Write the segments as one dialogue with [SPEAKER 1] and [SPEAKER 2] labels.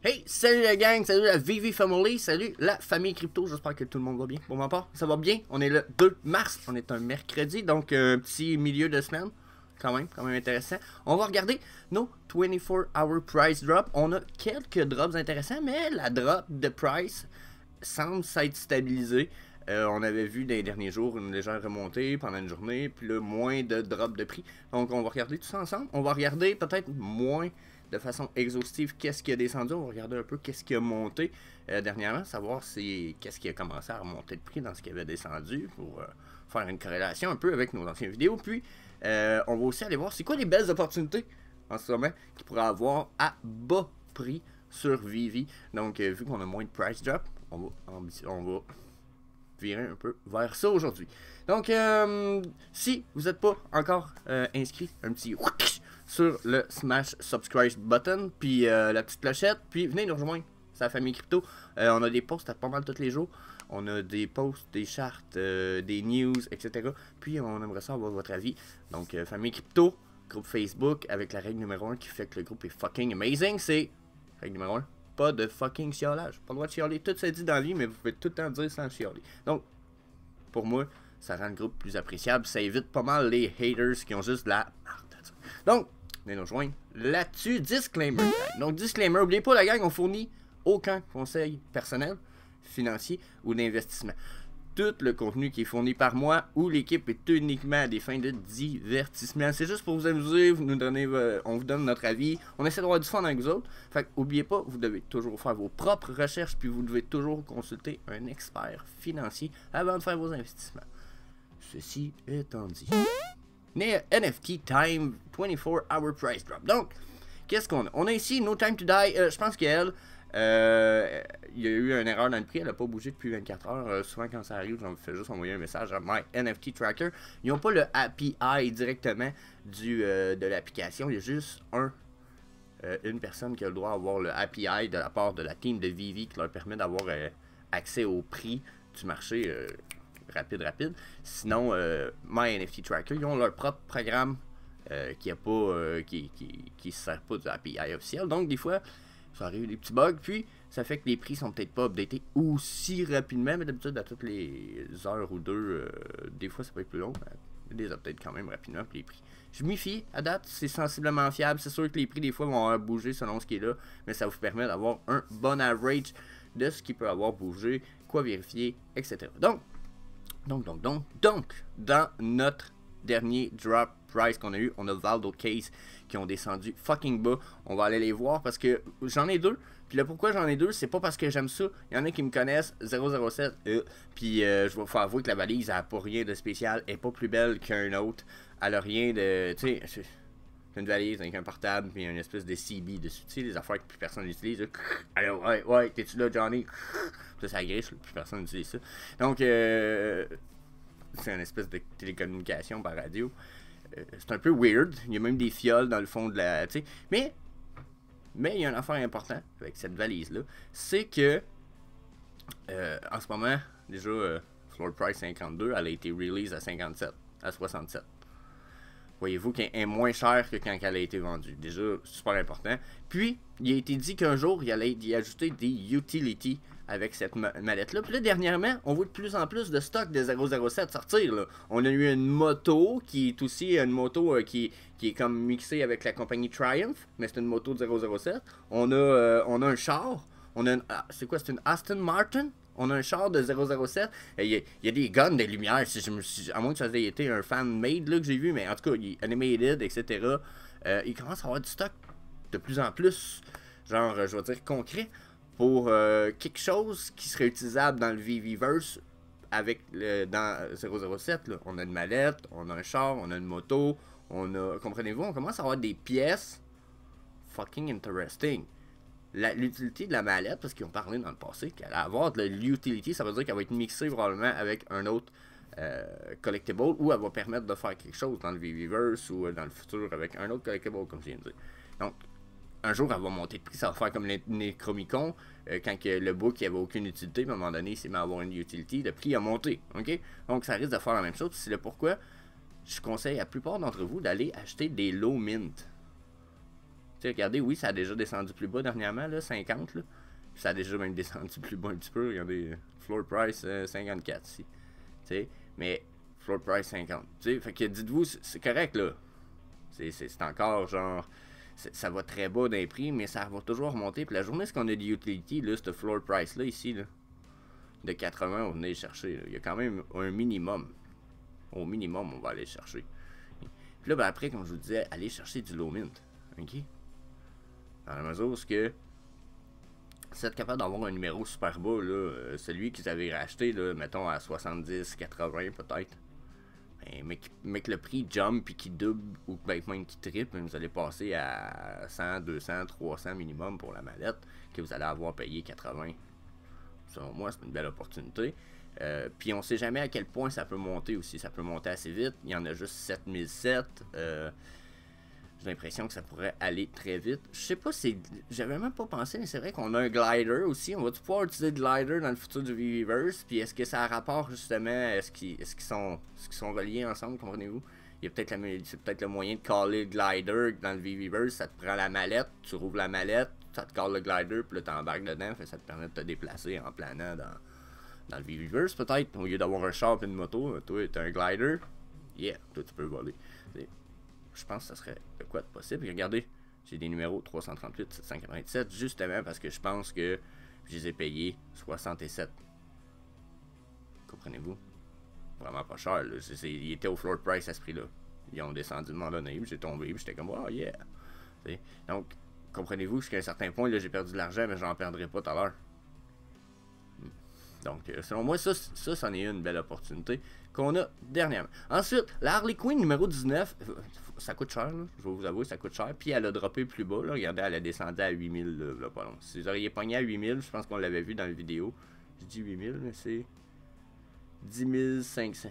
[SPEAKER 1] Hey, salut la gang, salut la Vivi Family, salut la famille crypto, j'espère que tout le monde va bien. Pour ma part, ça va bien, on est le 2 mars, on est un mercredi, donc un petit milieu de semaine, quand même intéressant. On va regarder nos 24-hour price drop, on a quelques drops intéressants, mais la drop de price semble s'être stabilisée. On avait vu dans les derniers jours une légère remontée pendant une journée, puis là, moins de drop de prix. Donc on va regarder tout ça ensemble, on va regarder peut-être moins de façon exhaustive qu'est-ce qui a descendu, on va regarder un peu qu'est-ce qui a monté dernièrement, savoir qu'est-ce qui a commencé à remonter de prix dans ce qui avait descendu pour faire une corrélation un peu avec nos anciennes vidéos. Puis on va aussi aller voir c'est quoi les belles opportunités en ce moment qu'il pourrait avoir à bas prix sur Vivi. Donc vu qu'on a moins de price drop, on va virer un peu vers ça aujourd'hui. Donc si vous n'êtes pas encore inscrit, un petit sur le smash subscribe button, puis la petite clochette, puis venez nous rejoindre, c'est la famille crypto. On a des posts à pas mal tous les jours, on a des posts, des charts, des news, etc. Puis on aimerait ça avoir votre avis. Donc famille crypto, groupe Facebook, avec la règle numéro 1 qui fait que le groupe est fucking amazing, c'est règle numéro 1, pas de fucking chiolage. Pas le droit de chialer, tout ça dit dans la vie, mais vous pouvez tout le temps dire sans chialer. Donc, pour moi, ça rend le groupe plus appréciable, ça évite pas mal les haters qui ont juste de la marde. Donc, venez nous rejoindre là-dessus. Disclaimer. Donc, disclaimer, n'oubliez pas la gang, on fournit aucun conseil personnel, financier ou d'investissement. Tout le contenu qui est fourni par moi ou l'équipe est uniquement à des fins de divertissement. C'est juste pour vous amuser, on vous donne notre avis, on essaie d'avoir du fun avec vous autres. Fait que, n'oubliez pas, vous devez toujours faire vos propres recherches, puis vous devez toujours consulter un expert financier avant de faire vos investissements. Ceci étant dit. NFT Time 24-hour price drop. Donc, qu'est-ce qu'on a? On a ici No Time to Die. Je pense qu'elle, il y a eu une erreur dans le prix. Elle n'a pas bougé depuis 24 heures. Souvent, quand ça arrive, j'en fais juste envoyer un message à My NFT Tracker. Ils n'ont pas le API directement de l'application. Il y a juste une personne qui a le droit d'avoir le API de la part de la team de Vivi qui leur permet d'avoir accès au prix du marché. Rapide. Sinon, My NFT Tracker, ils ont leur propre programme qui ne sert pas de API officiel. Donc, des fois, ça arrive des petits bugs. Puis, ça fait que les prix sont peut-être pas updatés aussi rapidement. Mais d'habitude, à toutes les heures ou deux, des fois, ça peut être plus long. Mais des updates quand même rapidement pour les prix. Je m'y fie. À date, c'est sensiblement fiable. C'est sûr que les prix, des fois, vont bouger selon ce qui est là. Mais ça vous permet d'avoir un bon average de ce qui peut avoir bougé, quoi vérifier, etc. Donc, dans notre dernier drop price qu'on a eu, on a Valdo Case qui ont descendu fucking bas. On va aller les voir parce que j'en ai deux. Puis là, pourquoi j'en ai deux, c'est pas parce que j'aime ça. Il y en a qui me connaissent, 007. Puis je vais faire avouer que la valise, elle n'a pas rien de spécial. Elle n'est pas plus belle qu'un autre. Elle a rien de. Tu sais, c'est une valise avec un portable puis une espèce de CB dessus. Tu sais, les affaires que plus personne n'utilise. Alors, ouais, t'es-tu là, Johnny? Ça griche, plus personne n'utilise ça. Donc, c'est une espèce de télécommunication par radio. C'est un peu weird. Il y a même des fioles dans le fond de la. Tu sais. Mais il y a une affaire importante avec cette valise-là. C'est que, en ce moment, déjà, floor price 52, elle a été release à 57, à 67. Voyez-vous qu'elle est moins chère que quand elle a été vendue. Déjà, super important. Puis, il a été dit qu'un jour, il allait y ajouter des utilities avec cette mallette-là. Puis là, dernièrement, on voit de plus en plus de stock de 007 sortir. Là. On a eu une moto qui est aussi une moto qui est comme mixée avec la compagnie Triumph, mais c'est une moto de 007. On a un char. C'est quoi? C'est une Aston Martin? On a un char de 007. Il y a des guns, des lumières. À moins que ça ait été un fan-made que j'ai vu, mais en tout cas, il est animated, etc. Il commence à avoir du stock de plus en plus, genre, je vais dire, concret, pour quelque chose qui serait utilisable dans le Viviverse avec dans 007. Là. On a une mallette, on a un char, on a une moto, comprenez-vous, on commence à avoir des pièces fucking interesting. L'utilité de la mallette, parce qu'ils ont parlé dans le passé qu'elle allait avoir de l'utility, ça veut dire qu'elle va être mixée probablement avec un autre collectible, ou elle va permettre de faire quelque chose dans le Viviverse ou dans le futur avec un autre collectible, comme je viens de dire. Donc, un jour, elle va monter de prix, ça va faire comme les Necromicon, quand le book n'avait aucune utilité, mais à un moment donné, il s'est mis à avoir une utility, le prix a monté, ok? Donc, ça risque de faire la même chose, c'est le pourquoi je conseille à la plupart d'entre vous d'aller acheter des low mint. sais, regardez, oui, ça a déjà descendu plus bas dernièrement, là, 50, là. Puis ça a déjà même descendu plus bas un petit peu. Regardez, floor price 54 ici. Tu sais, mais floor price 50. Tu sais, fait que dites-vous, c'est correct, là. C'est encore genre. Ça va très bas d'un prix, mais ça va toujours remonter. Puis la journée, ce qu'on a de utility, là, ce floor price-là, ici, là, de 80, on venait chercher. Là. Il y a quand même un minimum. Au minimum, on va aller chercher. Puis là, ben après, comme je vous disais, aller chercher du low mint. OK? Dans la mesure où que si vous êtes capable d'avoir un numéro super bas, là, celui qu'ils avaient racheté, là, mettons à 70, 80 peut-être, mais que le prix jump puis qu'il double ou même qu'il triple, vous allez passer à 100, 200, 300 minimum pour la mallette, que vous allez avoir payé 80. Selon moi, c'est une belle opportunité. Puis on sait jamais à quel point ça peut monter aussi. Ça peut monter assez vite. Il y en a juste 7007. J'ai l'impression que ça pourrait aller très vite. Je sais pas si... J'avais même pas pensé, mais c'est vrai qu'on a un glider aussi. On va pouvoir utiliser le glider dans le futur du VVverse? Puis est-ce que ça a rapport justement? Est-ce qu'ils sont reliés ensemble, comprenez-vous? Il y a peut-être le moyen de caller le glider dans le VVverse. Ça te prend la mallette, tu rouvres la mallette, ça te cale le glider, puis là t'embarques dedans. Fait, ça te permet de te déplacer en planant dans le VVverse peut-être. Au lieu d'avoir un char et une moto, toi t'as un glider. Yeah, toi tu peux voler. Je pense que ça serait de quoi de possible. Et regardez, j'ai des numéros 338, 797, justement parce que je pense que je les ai payés 67. Comprenez-vous? Vraiment pas cher. Là. Ils étaient au floor price à ce prix-là. Ils ont descendu de moment donné, j'ai tombé, puis j'étais comme, oh yeah. T'sais? Donc, comprenez-vous jusqu'à un certain point, là, j'ai perdu de l'argent, mais j'en perdrai pas tout à l'heure. Donc, selon moi, ça c'en est une belle opportunité qu'on a dernièrement. Ensuite, la Harley Quinn numéro 19, ça coûte cher, là, je vais vous avouer, ça coûte cher. Puis elle a droppé plus bas, là. Regardez, elle a descendu à 8000, là, pas long. Si vous auriez pogné à 8000, je pense qu'on l'avait vu dans la vidéo. Je dis 8000, mais c'est 10 500.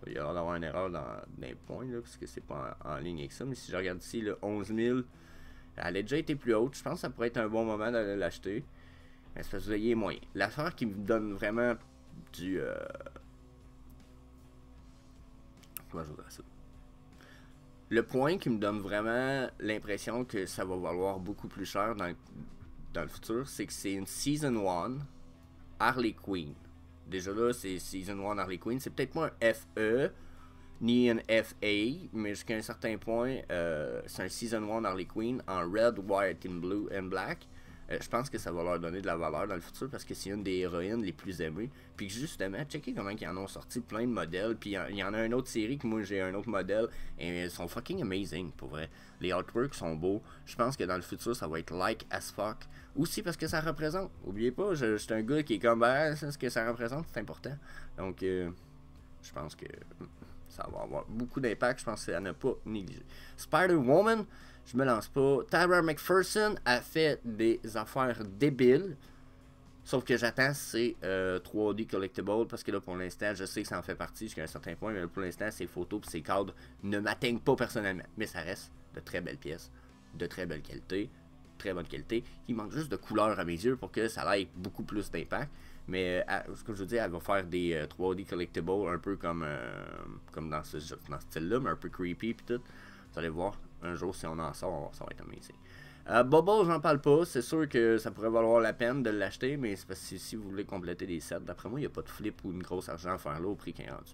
[SPEAKER 1] Il y a l'air d'avoir une erreur dans les points, là, parce que c'est pas en ligne avec ça. Mais si je regarde ici, là, 11 000, elle a déjà été plus haute. Je pense que ça pourrait être un bon moment d'aller l'acheter. Mais c'est parce que vous ayez moyen. L'affaire qui me donne vraiment du... Comment je voudrais ça? Le point qui me donne vraiment l'impression que ça va valoir beaucoup plus cher dans le futur, c'est que c'est une Season 1 Harley Quinn. Déjà là, c'est Season 1 Harley Quinn. C'est peut-être pas un FE, ni un FA, mais jusqu'à un certain point, c'est un Season 1 Harley Quinn en Red, White, and Blue, and Black. Je pense que ça va leur donner de la valeur dans le futur parce que c'est une des héroïnes les plus aimées. Puis justement, checkez comment ils en ont sorti plein de modèles. Puis il y en a une autre série que moi j'ai un autre modèle. Et ils sont fucking amazing pour vrai. Les artworks sont beaux. Je pense que dans le futur ça va être like as fuck. Aussi parce que ça représente. Oubliez pas, je suis un gars qui est comme ce que ça représente, c'est important. Donc je pense que ça va avoir beaucoup d'impact. Je pense que ça n'a pas négligé. Spider-Woman. Je me lance pas. Tara McPherson a fait des affaires débiles. Sauf que j'attends c'est 3D Collectible. Parce que là pour l'instant, je sais que ça en fait partie jusqu'à un certain point. Mais là, pour l'instant, ces photos et ces cadres ne m'atteignent pas personnellement. Mais ça reste de très belles pièces. De très belle qualité. Très bonne qualité. Il manque juste de couleur à mes yeux pour que ça ait beaucoup plus d'impact. Mais ce que je veux dire, elle va faire des 3D Collectible un peu comme dans ce style-là. Mais un peu creepy puis tout. Vous allez voir. Un jour, si on en sort, ça va être amazing. Bubble, j'en parle pas. C'est sûr que ça pourrait valoir la peine de l'acheter, mais c'est parce que si vous voulez compléter des sets, d'après moi, il n'y a pas de flip ou une grosse argent à faire là au prix qu'il est rendu.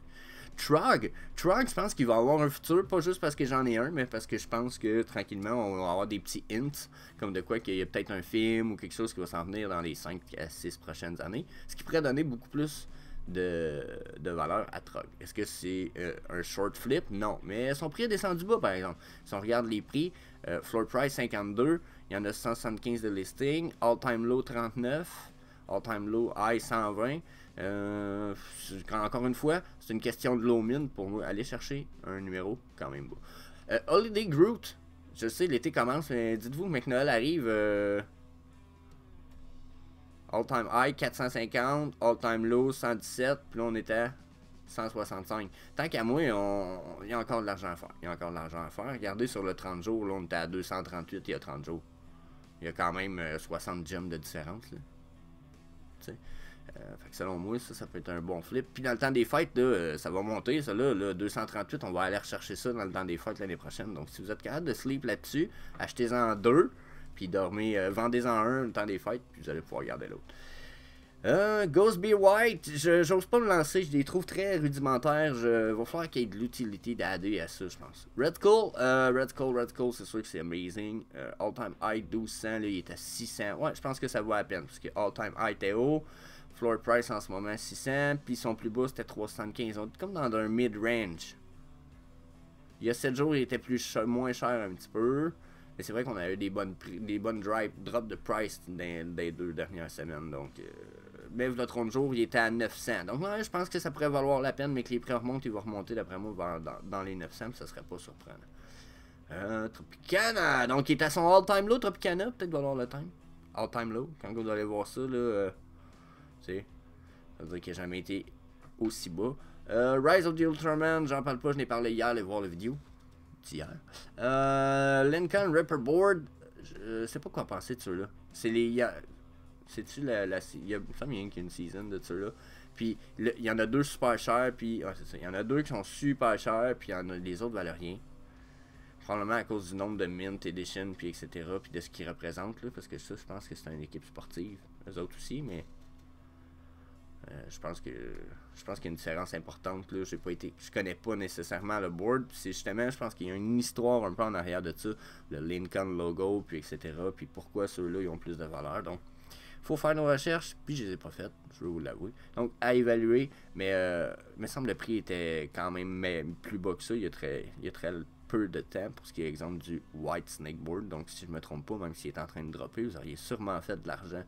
[SPEAKER 1] Trog, je pense qu'il va avoir un futur, pas juste parce que j'en ai un, mais parce que je pense que tranquillement, on va avoir des petits hints, comme de quoi qu'il y a peut-être un film ou quelque chose qui va s'en venir dans les 5 à 6 prochaines années, ce qui pourrait donner beaucoup plus de valeur à Trog. Est-ce que c'est un short flip? Non. Mais son prix est descendu bas, par exemple. Si on regarde les prix, floor price 52, il y en a 175 de listing, all time low 39, all time low high 120. Encore une fois, c'est une question de low min pour nous aller chercher un numéro quand même bas. Holiday Groot, je sais, l'été commence, mais dites-vous, mec, Noël arrive. All-time high 450, all-time low 117, puis là on était à 165. Tant qu'à moi, il y a encore de l'argent à faire. Il y a encore de l'argent à faire. Regardez sur le 30 jours, là on était à 238 il y a 30 jours. Il y a quand même 60 gems de différence. Là. Fait que selon moi, ça peut être un bon flip. Puis dans le temps des fêtes, là, ça va monter, ça là, 238, on va aller rechercher ça dans le temps des fêtes l'année prochaine. Donc si vous êtes capable de sleep là-dessus, achetez-en deux, puis dormez, vendez-en un le temps des fêtes, puis vous allez pouvoir garder l'autre. Ghost Be White, j'ose pas me lancer, je les trouve très rudimentaires. Va falloir qu'il y ait de l'utilité d'adder à ça, je pense. Red Skull, c'est sûr que c'est amazing. All Time High 1200, là, il est à 600. Ouais, je pense que ça vaut la peine, parce que All Time High était haut. Floor price en ce moment 600, puis son plus bas c'était 375. On est comme dans un mid-range. Il y a 7 jours, il était moins cher un petit peu. Mais c'est vrai qu'on a eu des bonnes drops de price dans les 2 dernières semaines. Donc, mais le 30 jours, il était à 900. Donc, ouais, je pense que ça pourrait valoir la peine, mais que les prix remontent, il va remonter d'après moi dans les 900, puis ça serait pas surprenant. Tropicana, donc il est à son all-time low, Tropicana, peut-être valoir le time. All-time low, quand vous allez voir ça, là, ça veut dire qu'il n'a jamais été aussi bas. Rise of the Ultraman, j'en parle pas, je n'ai parlé hier, allez voir la vidéo. Hier. Lincoln Ripper Board, je sais pas quoi penser de ceux-là. C'est les. C'est-tu il y a une season de ceux-là. Puis il y en a 2 super chers, puis. C'est ça. Il y en a 2 qui sont super chers, puis les autres valent rien. Probablement à cause du nombre de mint edition, puis etc. Puis de ce qu'ils représentent, là, parce que ça, je pense que c'est une équipe sportive. Eux autres aussi, mais. Je pense qu'il y a une différence importante là. Je connais pas nécessairement le board. C'est justement, je pense qu'il y a une histoire un peu en arrière de ça, le Lincoln logo, puis etc. Puis pourquoi ceux-là ils ont plus de valeur. Donc, faut faire nos recherches. Puis je les ai pas faites, je veux vous l'avouer. Donc à évaluer, mais il me semble le prix était quand même plus bas que ça. Il y a très peu de temps pour ce qui est exemple du White Snake Board. Donc si je me trompe pas, même s'il est en train de dropper, vous auriez sûrement fait de l'argent.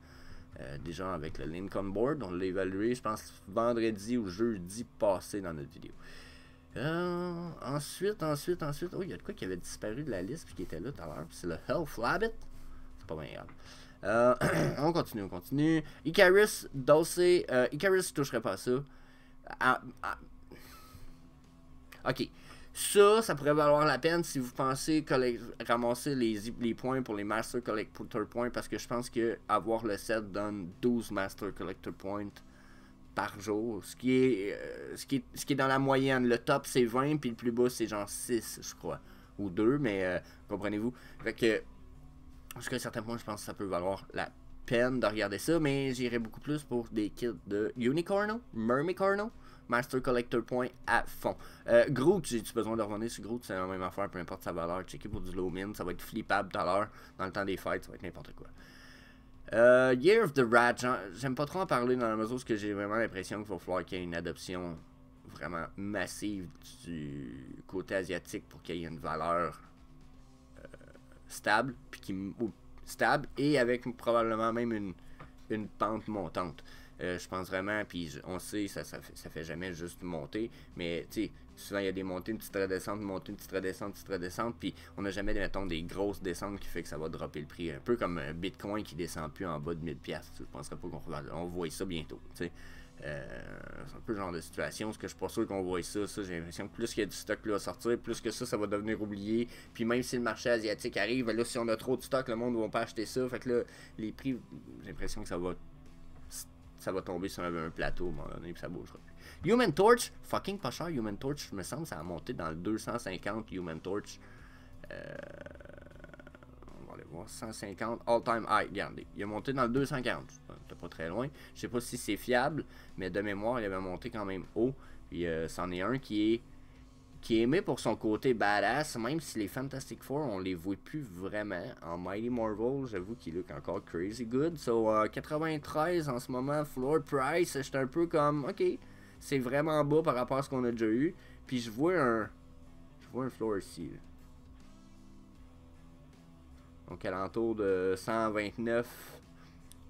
[SPEAKER 1] Déjà avec le Lincoln Board, on l'a évalué, je pense, vendredi ou jeudi passé dans notre vidéo. Ensuite, oh, il y a de quoi qui avait disparu de la liste puis qui était là tout à l'heure, c'est le Health Labbit. C'est pas bien grave. On continue. Icarus, Dulce, Icarus, je toucherai pas à ça. Ok. Ça pourrait valoir la peine si vous pensez ramasser les points pour les Master Collector Points, parce que je pense que avoir le set donne 12 Master Collector Points par jour, ce qui est dans la moyenne. Le top c'est 20, puis le plus bas c'est genre 6, je crois, ou 2, mais comprenez-vous. Fait que, jusqu'à un certain point, je pense que ça peut valoir la peine de regarder ça, mais j'irais beaucoup plus pour des kits de Unicorno, Mermicorno, Master Collector Point à fond. Groot, j'ai-tu besoin de revenir sur Groot? C'est la même affaire, peu importe sa valeur. Checker pour du low min, ça va être flippable tout à l'heure. Dans le temps des fêtes, ça va être n'importe quoi. Year of the Rat, j'aime pas trop en parler dans la mesure où j'ai vraiment l'impression qu'il va falloir qu'il y ait une adoption vraiment massive du côté asiatique pour qu'il y ait une valeur stable, stable et avec probablement même une pente montante. Je pense vraiment, puis on sait, ça fait jamais juste monter, mais tu sais, souvent il y a des montées, une petite redescente, une montée, une petite redescente, puis on n'a jamais, mettons, des grosses descentes qui fait que ça va dropper le prix. Un peu comme un Bitcoin qui descend plus en bas de 1000$. Je penserais pas qu'on voit ça bientôt, tu sais. C'est un peu le genre de situation, parce que je suis pas sûr qu'on voit ça, j'ai l'impression que plus qu'il y a du stock là à sortir, plus que ça va devenir oublié, puis même si le marché asiatique arrive, là si on a trop de stock, le monde ne va pas acheter ça, fait que là, les prix, j'ai l'impression que ça va tomber sur un plateau à un moment donné, puis ça bougera plus. Human Torch, fucking pas cher, Human Torch, me semble, ça a monté dans le 250 Human Torch, on va aller voir, 150 all time high, regardez, il a monté dans le 240, c'était pas très loin, je sais pas si c'est fiable, mais de mémoire, il avait monté quand même haut, puis c'en est un qui est aimé pour son côté badass, même si les Fantastic Four, on les voit plus vraiment. En Mighty Marvel, j'avoue qu'il look encore crazy good. So, 93 en ce moment, floor price, j'étais un peu comme, ok, c'est vraiment bas par rapport à ce qu'on a déjà eu. Puis je vois un floor ici. Là. Donc, alentour de 129.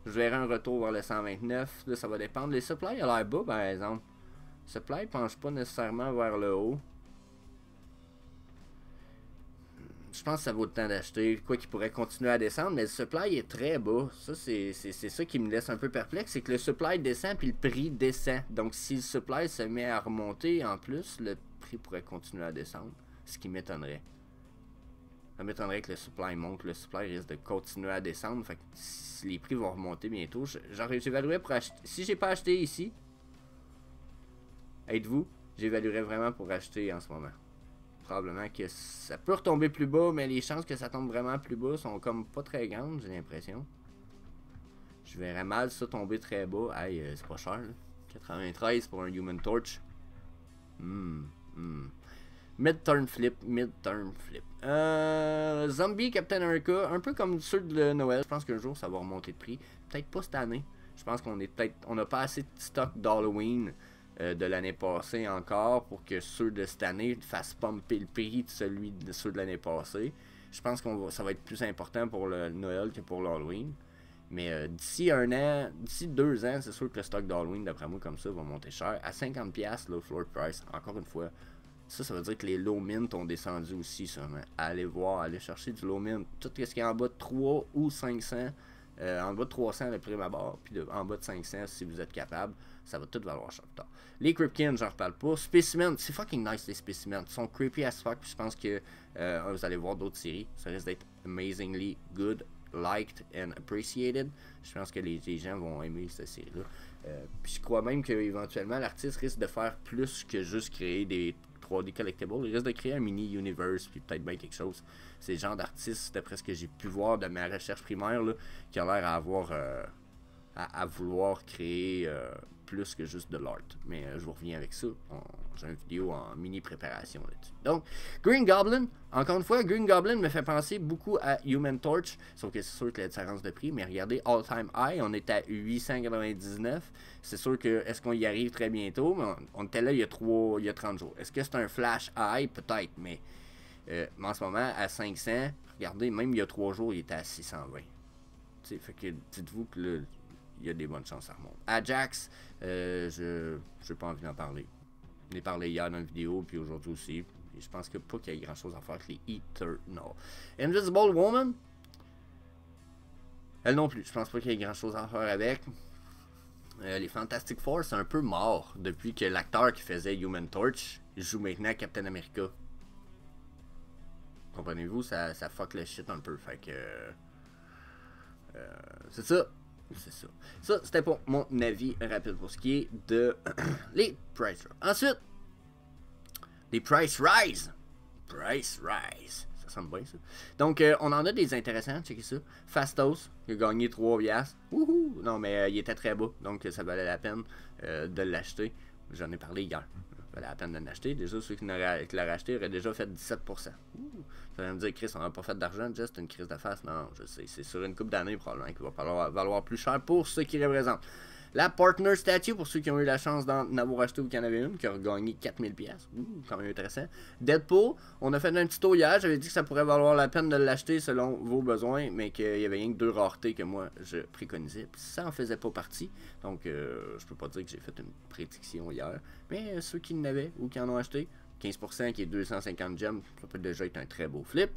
[SPEAKER 1] Je verrai un retour vers le 129. Là, ça va dépendre. Les supplies a l'air bas, par exemple. Supply ne penche pas nécessairement vers le haut. Je pense que ça vaut le temps d'acheter. Quoi qu'il pourrait continuer à descendre, mais le supply est très bas. Ça, c'est ça qui me laisse un peu perplexe. C'est que le supply descend puis le prix descend. Donc, si le supply se met à remonter en plus, le prix pourrait continuer à descendre. Ce qui m'étonnerait. Ça m'étonnerait que le supply monte. Le supply risque de continuer à descendre. Fait que si les prix vont remonter bientôt, j'évaluerais pour acheter. Si j'ai pas acheté ici, êtes-vous, j'évaluerais vraiment pour acheter en ce moment. Probablement que ça peut retomber plus bas, mais les chances que ça tombe vraiment plus bas sont comme pas très grandes, j'ai l'impression. Je verrais mal ça tomber très bas. Aïe, c'est pas cher, là. 93 pour un Human Torch. Mid-turn flip. Zombie Captain America, un peu comme ceux de Noël. Je pense qu'un jour ça va remonter de prix. Peut-être pas cette année. Je pense qu'on est on n'a pas assez de stock d'Halloween de l'année passée encore pour que ceux de cette année fassent pumper le prix de ceux de l'année passée. Je pense que ça va être plus important pour le Noël que pour l'Halloween. Mais d'ici 1 an, d'ici 2 ans, c'est sûr que le stock d'Halloween, d'après moi, comme ça, va monter cher. À 50$, le floor price, encore une fois. Ça veut dire que les low mint ont descendu aussi, ça. Allez voir, allez chercher du low mint. Tout ce qui est en bas de 3 ou 500, en bas de 300, le prime à bord, puis en bas de 500, si vous êtes capable, ça va tout valoir cher plus tard. Les Cryptkins, j'en reparle pas. Spécimens, c'est fucking nice les spécimens. Ils sont creepy as fuck, puis je pense que vous allez voir d'autres séries. Ça risque d'être amazingly good, liked and appreciated. Je pense que les gens vont aimer cette série-là. Puis je crois même qu'éventuellement, l'artiste risque de faire plus que juste créer des 3D collectibles. Il risque de créer un mini-universe, puis peut-être bien quelque chose. C'est le genre d'artiste, d'après ce que j'ai pu voir de ma recherche primaire, là, qui a l'air à avoir à vouloir créer plus que juste de l'art. Mais je vous reviens avec ça. J'ai une vidéo en mini préparation là-dessus. Donc, Green Goblin, encore une fois, Green Goblin me fait penser beaucoup à Human Torch, sauf que c'est sûr que la différence de prix, mais regardez, All Time High, on est à 899. C'est sûr que, est-ce qu'on y arrive très bientôt? Mais on était là il y a 30 jours. Est-ce que c'est un flash high? Peut-être, mais en ce moment, à 500, regardez, même il y a 3 jours, il était à 620. T'sais, fait que dites-vous que là, il y a des bonnes chances à remonter. Ajax, je n'ai pas envie d'en parler. J'en ai parlé hier dans une vidéo, puis aujourd'hui aussi. Et je pense que pas qu'il y ait grand chose à faire avec les Eternal. Invisible Woman, elle non plus. Je pense pas qu'il y ait grand chose à faire avec. Les Fantastic Four, c'est un peu mort depuis que l'acteur qui faisait Human Torch joue maintenant Captain America. Comprenez-vous, ça fuck le shit un peu. Fait que. C'est ça. C'est ça. Ça, c'était pour mon avis rapide pour ce qui est de les Price Rise. Ensuite, les Price Rise. Price Rise. Ça sonne bien, ça. Donc, on en a des intéressants. Checkez ça. Fastos, qui a gagné 3 piastres. Wouhou! Non, mais il était très bas. Donc, ça valait la peine de l'acheter. J'en ai parlé hier. Ça valait la peine de l'acheter. Déjà, ceux qui l'auraient acheté auraient déjà fait 17%. Ouh. Ça va me dire, Chris, on n'a pas fait d'argent, juste une crise de face. Non, je sais, c'est sur une couple d'années probablement qu'il va valoir plus cher pour ceux qui représentent. La Partner Statue, pour ceux qui ont eu la chance d'en avoir acheté ou qu'il y en avait une, qui a gagné 4000$. Quand même intéressant. Deadpool, on a fait un petit tour hier, j'avais dit que ça pourrait valoir la peine de l'acheter selon vos besoins, mais qu'il y avait rien que 2 raretés que moi je préconisais. Puis ça en faisait pas partie, donc je peux pas dire que j'ai fait une prédiction hier. Mais ceux qui l'avaient ou qui en ont acheté, 15% qui est 250 gems, ça peut déjà être un très beau flip.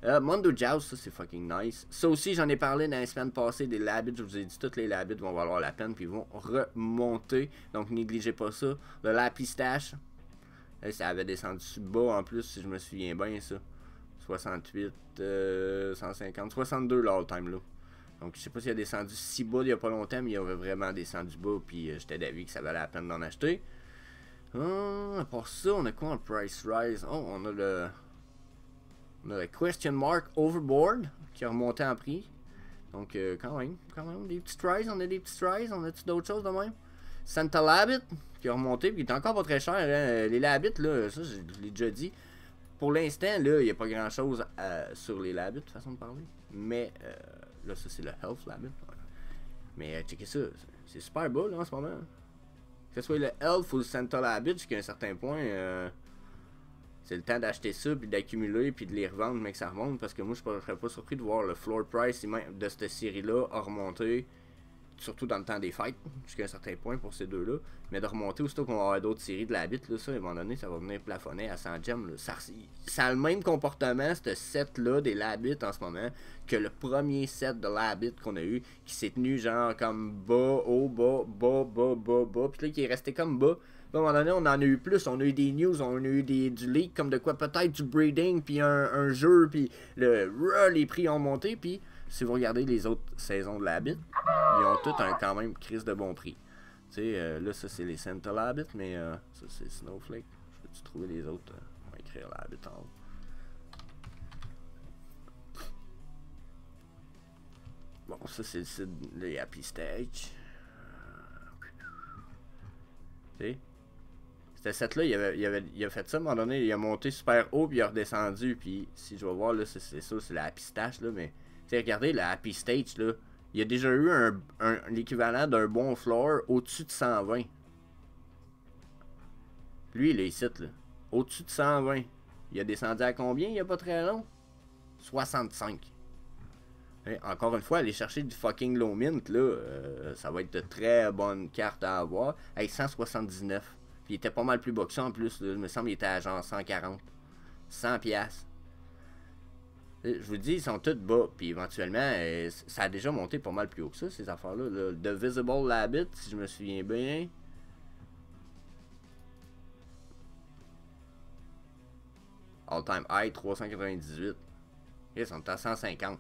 [SPEAKER 1] Mondo Joust, ça c'est fucking nice. Ça aussi, j'en ai parlé dans les semaines passées des Labbits. Je vous ai dit, toutes les Labbits vont valoir la peine puis vont remonter. Donc, négligez pas ça. Le Lapistache, ça avait descendu bas en plus, si je me souviens bien, ça. 68, 150, 62 l'all-time low. Donc, je sais pas s'il a descendu si bas il y a pas longtemps, mais il avait vraiment descendu bas. Puis, j'étais d'avis que ça valait la peine d'en acheter. À part ça, on a quoi en Price Rise? Oh, on a le Question Mark Overboard qui a remonté en prix. Donc, quand même, des petites rises. On a des petites rises. On a-tu d'autres choses de même? Santa Labbit qui a remonté, puis qui est encore pas très cher. Hein? Les Labbits, là, ça, je l'ai déjà dit. Pour l'instant, là, il n'y a pas grand chose sur les Labbits, façon de parler. Mais, là, ça, c'est le Health Labbit. Mais, checkez ça. C'est super bas, là, en ce moment. Que ce soit le Elf ou le Santa Labbit, jusqu'à un certain point, c'est le temps d'acheter ça, puis d'accumuler, puis de les revendre, mais que ça remonte, parce que moi, je serais pas surpris de voir le floor price de cette série-là à remonter, surtout dans le temps des fêtes, jusqu'à un certain point pour ces deux-là, mais de remonter aussitôt qu'on va avoir d'autres séries de Labbit, là, ça, à un moment donné, ça va venir plafonner à 100 gems, là. Ça a le même comportement, ce set-là, des Labbit en ce moment, que le premier set de Labbit qu'on a eu, qui s'est tenu genre comme bas, haut, bas, bas, bas, bas, bas, puis là, qui est resté comme bas, À un moment donné, on en a eu plus. On a eu des news, on a eu du leak, comme de quoi peut-être du breeding, puis un jeu, puis les prix ont monté. Puis si vous regardez les autres saisons de Labbit, ils ont tous quand même crise de bon prix. Tu sais, là, ça c'est les Santa Labbit, mais ça c'est Snowflake. Je vais-tu trouver les autres? On va écrire Labbit en haut. Bon, ça c'est le site de Happy Stage. Tu sais? C'était set-là, il a fait ça à un moment donné, il a monté super haut, puis il a redescendu, puis si je vais voir, là, c'est ça, c'est la Happy Stage, là, mais, tu sais, regardez, la Happy Stage, là, il y a déjà eu l'équivalent d'un bon floor au-dessus de 120. Lui, il est ici, là, au-dessus de 120. Il a descendu à combien, il n'y a pas très long? 65. Et encore une fois, aller chercher du fucking low mint, là, ça va être de très bonnes cartes à avoir, avec 179. Puis il était pas mal plus bas que ça en plus. Là. Il me semble qu'il était à genre 140. 100 piastres. Je vous dis, ils sont tous bas. Puis éventuellement, ça a déjà monté pas mal plus haut que ça, ces affaires-là. Là. The Visible Labbit, si je me souviens bien. All Time High, 398. Ils sont à 150.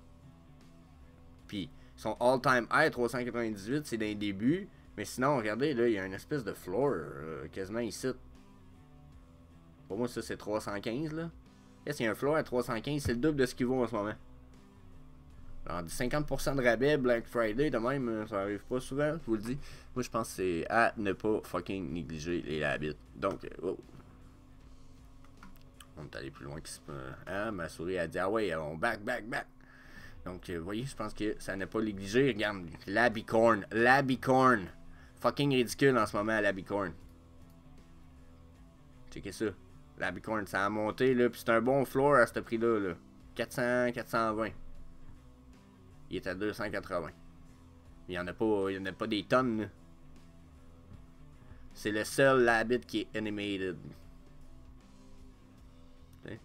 [SPEAKER 1] Puis, son All Time High, 398, c'est dans les débuts. Mais sinon, regardez, là, il y a une espèce de floor quasiment ici. Pour moi, ça, c'est 315, là. Yes, il y a un floor à 315, c'est le double de ce qu'il vaut en ce moment. Alors, 50% de rabais, Black Friday, de même, ça arrive pas souvent, je vous le dis. Moi, je pense que c'est à ne pas fucking négliger les Labbit. Donc, oh. On est allé plus loin que ça. Hein, ma souris a dit, ah ouais, on back. Donc, vous voyez, je pense que ça n'a pas négligé. Regarde, Labbicorn. Fucking ridicule en ce moment, Labbicorn. Checkez ça. Labbicorn, ça a monté, là. Puis c'est un bon floor à ce prix-là, là. 420. Il est à 280. Il n'y en a pas des tonnes, là. C'est le seul Labbit qui est animated. Fait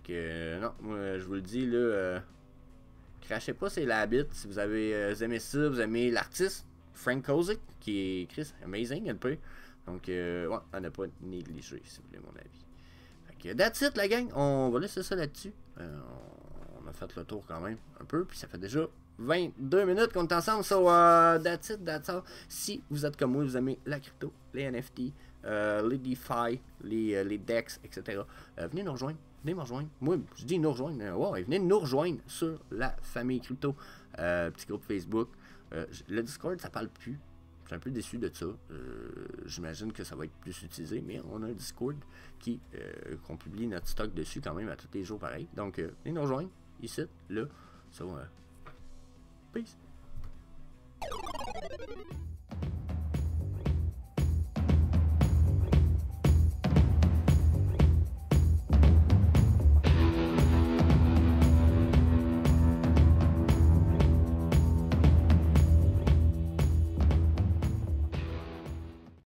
[SPEAKER 1] que, non, moi, je vous le dis, là. Crachez pas ces Labbit si vous avez aimé ça, vous aimez l'artiste Frank Kozik qui est Chris amazing un peu. Donc ouais, on n'a pas négligé si vous voulez mon avis. Fait que that's it la gang, on va laisser ça là-dessus. On a fait le tour quand même un peu, puis ça fait déjà 22 minutes qu'on est ensemble. So that's all. Si vous êtes comme moi, vous aimez la crypto, les NFT, les DeFi, les DEX, etc. Venez nous rejoindre. Venez me rejoindre. Moi, je dis nous rejoindre. Ouais, venez nous rejoindre sur la famille crypto. Petit groupe Facebook. Le Discord, ça parle plus. Je suis un peu déçu de ça. J'imagine que ça va être plus utilisé, mais on a un Discord qu'on publie notre stock dessus quand même à tous les jours pareil. Donc, venez nous rejoindre ici, là. So, peace.